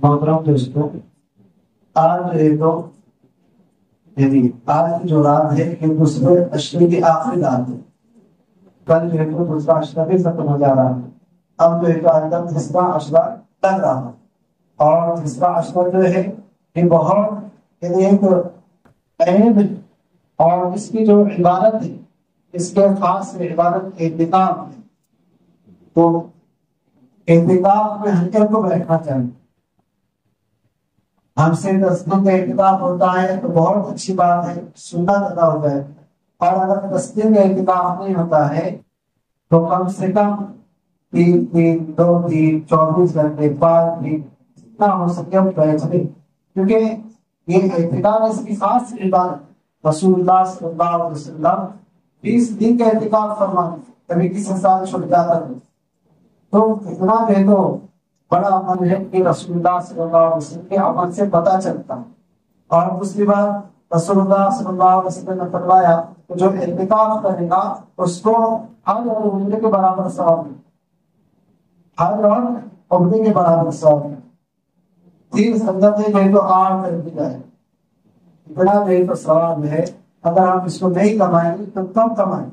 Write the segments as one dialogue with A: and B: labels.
A: محترم دوستوں، آج جو ہے تو یعنی آج کی جو رات ہے یہ دوسرے اشرے کی آخری رات ہے. کل جو ہے تو دوسرا اشرا بھی ختم ہو جا رہا ہے. اب جو ہے تو آج تک تیسرا اشرا لگ رہا ہے، اور تیسرا اشرا جو ہے یہ بہت یعنی ایک اہم ہے، اور اس کی جو عبادت ہے اس کے خاص عبادت اعتکاف ہے. تو اعتکاف میں ہم کو بیٹھنا چاہیے. ہم سے 10 دن کا اعتکاف ہوتا ہے تو بہت اچھی بات ہے، سنت ادا ہوتا ہے. اور اگر 10 دن کا اعتکاف نہیں ہوتا ہے تو کم سے کم 3 دن 2 دن 24 گھنٹے 5 دن جتنا ہو سکے ہم بیٹھ لیں، کیونکہ یہ اعتکاف اس کی خاص عبادت. رسول اللہ صلی اللہ علیہ وسلم 20 دن کا اعتکاف فرماتے، کبھی کسی سال چھوٹ جاتا ہے. تو اتنا ہے تو بڑا عمل ہے کہ رسول اللہ صلی اللہ علیہ وسلم کے عمل سے پتہ چلتا ہے. اور دوسری بات، رسول اللہ صلی اللہ علیہ وسلم نے فرمایا کہ جو اعتکاف کرے گا اس کو حج اور عمرے کے برابر ثواب ہے. حج اور عمرے کے برابر ثواب ہے. 3 سنگت ہے جو تو 8 کر دی جائے، اتنا جو تو ثواب ہے. اگر ہم اس کو نہیں کمائیں گے تو کم کمائیں.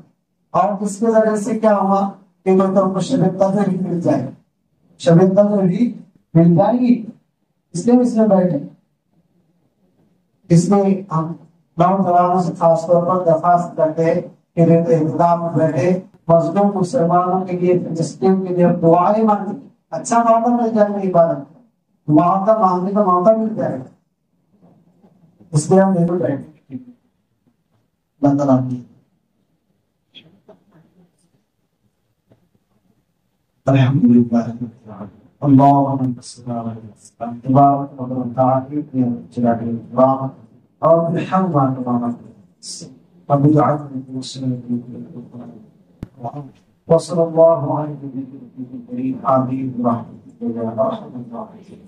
A: اور اس کے ذریعے سے کیا ہوا کہ ہم کو شب قدر بھی مل جائے، شب قدر بھی مل جائے گی. اس لیے اس میں بیٹھے، اس میں ہم نوجوانوں سے خاص طور پر درخواست کرتے ہیں کہ اعتکاف میں بیٹھے، مظلوم مسلمانوں کے لیے فلسطین کے لیے دعائیں مانگیں. اچھا موقع مل جائے گا عبادت، موقع مانگنے کا موقع مل جائے گا. اس لیے ہم ضرور بیٹھے. بندہ الحمدللہ اللهم صل على محمد تبارك وتعالى في جلال الكرام اور بالحمد تمام وبدعاء المسلمين وصلى الله على النبي الكريم آمين برحمته يا ارحم الراحمين.